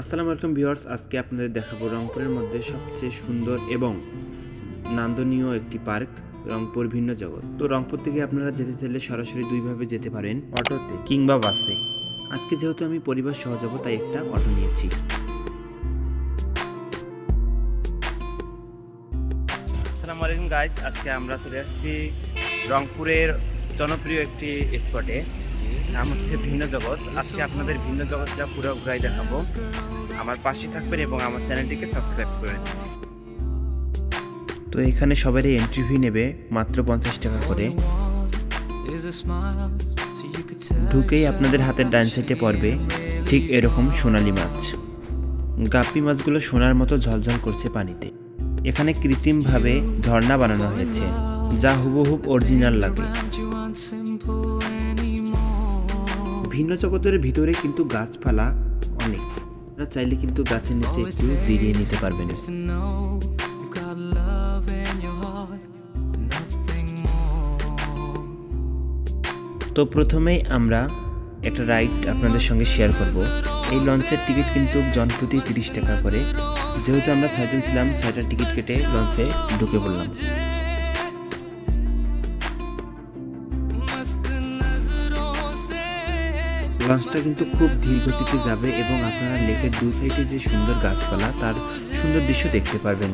আসসালামু আলাইকুম ভিউয়ার্স, আজকে আপনাদের দেখাবো রংপুরের মধ্যে সবচেয়ে সুন্দর এবং নান্দনীয় একটি পার্ক, রংপুর ভিন্ন জগৎ। তো রংপুর থেকে আপনারা যেতে চাইলে সরাসরি দুইভাবে যেতে পারেন, অটোতে কিংবা বাসে। আজকে যেহেতু আমি পরিবার সহ যাব, তাই একটা অটো নিয়েছি। আসসালামু আলাইকুম গাইস, আজকে আমরা চলে আসছি রংপুরের জনপ্রিয় একটি স্পটে। নাম হচ্ছে ভিন্ন জগৎ। আজকে আপনাদের ভিন্ন জগৎটা পুরো ঘুরাই দেখাবো। আমার পাশে থাকবেন এবং আমার চ্যানেলটিকে সাবস্ক্রাইব করে দেবেন। তো এখানে সবারই এন্ট্রি ফি নেবে মাত্র 50 টাকা করে। ঢুকেই আপনাদের হাতের ডান সাইডে পড়বে ঠিক এরকম সোনালী মাছ। গাপ্পি মাছগুলো সোনার মতো ঝলঝল করছে পানিতে। এখানে কৃত্রিমভাবে ঝর্ণা বানানো হয়েছে, যা হুবহুব অরিজিনাল লাগে। ভিন্ন জগতের ভিতরে কিন্তু গাছপালা অনেক, আপনারা চাইলে কিন্তু গাছের নিচে একটু জিরিয়ে নিতে পারবেন। তো প্রথমেই আমরা একটা রাইড আপনাদের সঙ্গে শেয়ার করব। এই লঞ্চের টিকিট কিন্তু জনপ্রতি 30 টাকা করে। যেহেতু আমরা 6 জন ছিলাম, 6টার টিকিট কেটে লঞ্চে ঢুকে পড়লাম। লঞ্চটা কিন্তু খুব ধীর গতিতে যাবে এবং আপনারা লেকের দুই সাইডে যে সুন্দর গাছপালা, তার সুন্দর দৃশ্য দেখতে পারবেন।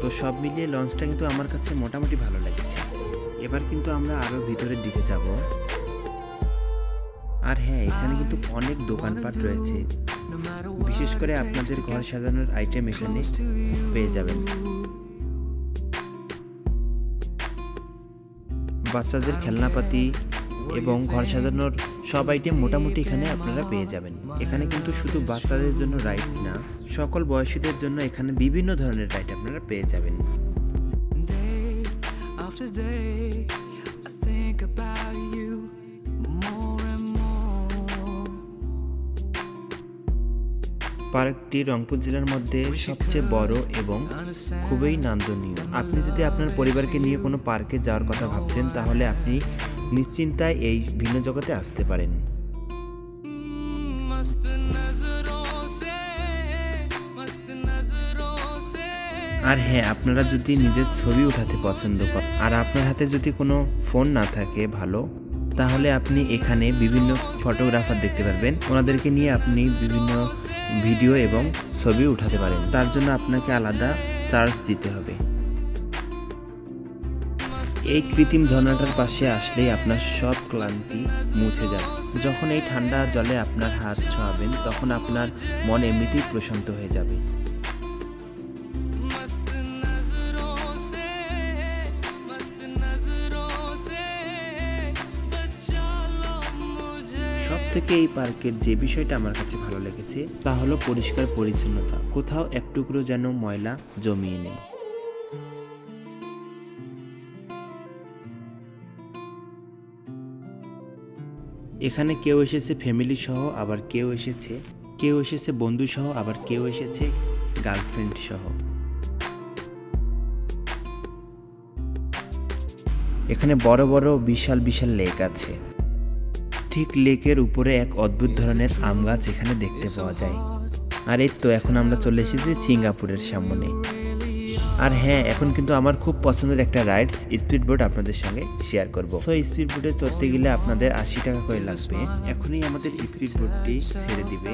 তো সব মিলিয়ে লঞ্চটা কিন্তু আমার কাছে মোটামুটি ভালো লাগছে। এবার কিন্তু আমরা আরো ভিতরের দিকে যাব। আর হ্যাঁ, এখানে কিন্তু অনেক দোকানপাট রয়েছে, বিশেষ করে আপনাদের ঘর সাজানোর আইটেম এখানে পেয়ে যাবেন। বাচ্চাদের খেলনাপাতি এবং ঘর সাজানোর সব আইটেম মোটামুটি এখানে আপনারা পেয়ে যাবেন। এখানে কিন্তু শুধু বাচ্চাদের জন্য রাইড না, সকল বয়সীদের জন্য এখানে বিভিন্ন ধরনের রাইড আপনারা পেয়ে যাবেন। পার্কটি রংপুর জেলার মধ্যে সবচেয়ে বড় এবং খুবই নান্দনীয়। আপনি যদি আপনার পরিবারকে নিয়ে কোনো পার্কে যাওয়ার কথা ভাবছেন, তাহলে আপনি নিশ্চিন্তায় এই ভিন্ন জগতে আসতে পারেন। আর হ্যাঁ, আপনারা যদি নিজের ছবি উঠাতে পছন্দ করেন আর আপনার হাতে যদি কোনো ফোন না থাকে ভালো, তাহলে আপনি এখানে বিভিন্ন ফটোগ্রাফার দেখতে পারবেন। ওনাদেরকে নিয়ে আপনি বিভিন্ন ভিডিও এবং ছবি উঠাতে পারেন। তার জন্য আপনাকে আলাদা চার্জ দিতে হবে। এই কৃত্রিম ঝর্ণাটার পাশে আসলেই আপনার সব ক্লান্তি মুছে যাবে। যখন এই ঠান্ডা জলে আপনার হাত ছোঁয়াবেন, তখন আপনার মন এমনিতেই প্রশান্ত হয়ে যাবে। সবথেকে এই পার্কের যে বিষয়টা আমার কাছে ভালো লেগেছে, তা হলো পরিষ্কার পরিচ্ছন্নতা। কোথাও এক টুকরো যেন ময়লা জমিয়ে নেই। এখানে কেউ এসেছে ফ্যামিলি সহ, আবার কেউ এসেছে বন্ধু সহ, আবার কেউ এসেছে গার্লফ্রেন্ড সহ। এখানে বড় বড় বিশাল বিশাল লেক আছে। ঠিক লেকের উপরে এক অদ্ভুত ধরনের আম গাছ এখানে দেখতে পাওয়া যায়। আর এই তো এখন আমরা চলে এসেছি সিঙ্গাপুরের সামনে। আর হ্যাঁ, এখন কিন্তু আমার খুব পছন্দের একটা রাইডস স্পিড বোট আপনাদের সঙ্গে শেয়ার করব। সো স্পিড বোটে চড়তে গেলে আপনাদের 80 টাকা করে লাগবে। এখনই আমাদের স্পিড বোটটি ছেড়ে দিবে।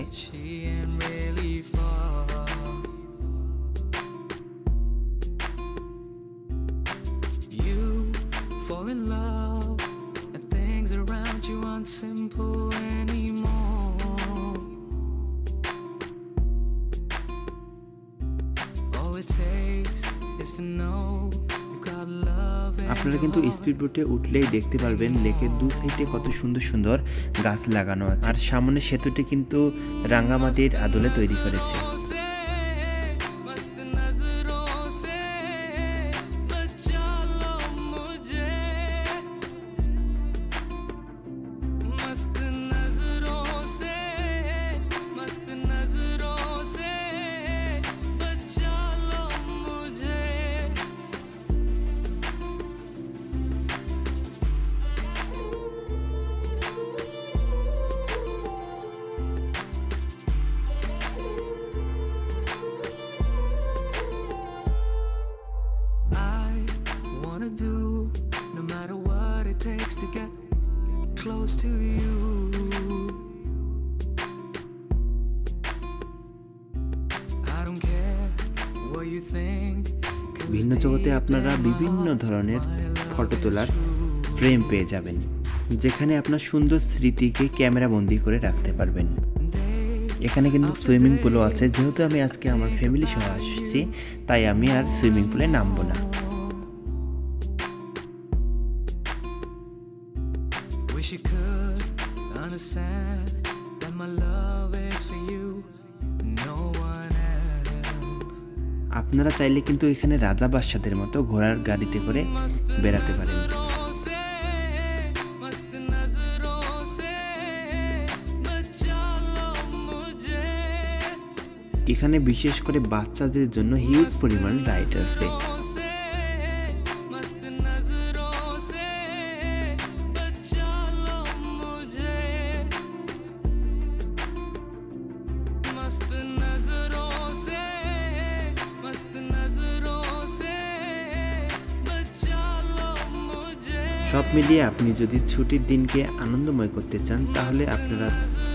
আপনারা কিন্তু স্পিড বোটে উঠলেই দেখতে পারবেন লেকের দু সাইডে কত সুন্দর সুন্দর গাছ লাগানো আছে। আর সামনে সেতুটি কিন্তু রাঙ্গামাটির আদলে তৈরি করেছে। close to you. I don't care what you think. 'Cause ভিন্ন জগতে আপনারা বিভিন্ন ধরনের ফটো তোলার ফ্রেম পেয়ে যাবেন, যেখানে আপনার সুন্দর স্মৃতিকে ক্যামেরা বন্দি করে রাখতে পারবেন। এখানে কিন্তু সুইমিং পুলও আছে। যেহেতু আমি আজকে আমার ফ্যামিলি সহ আসছি, তাই আমি আর সুইমিং পুলে নামবো না। wish you could understand that my love is for you, no one else. আপনারা চাইলে কিন্তু এখানে রাজা বাদশাদের মতো ঘোড়ার গাড়িতে করে বেড়াতে পারেন। नजरों से, मस्त नजरों से बचा लो मुझे। এখানে বিশেষ করে বাচ্চাদের জন্য হিউজ পরিমাণ রাইড আছে। से, मस्त नजरों से बचा लो मुझे। मस्त नजरों से, मस्त नजरों से बचा लो मुझे। সব মিলিয়ে আপনি যদি ছুটির দিনকে আনন্দময় করতে চান, তাহলে আপনারা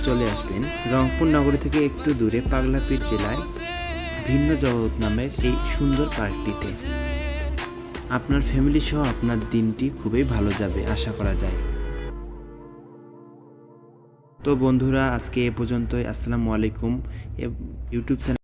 চলে আসবেন রংপুর নগরী থেকে একটু দূরে পাগলাপীর জেলায় ভিন্ন জগৎ নামের এই সুন্দর পার্কটিতে। আপনার ফ্যামিলি সহ আপনার দিনটি খুবই ভালো যাবে আশা করা যায়। তো বন্ধুরা, আজকে এ পর্যন্তই। আসসালামু আলাইকুম। YouTube channel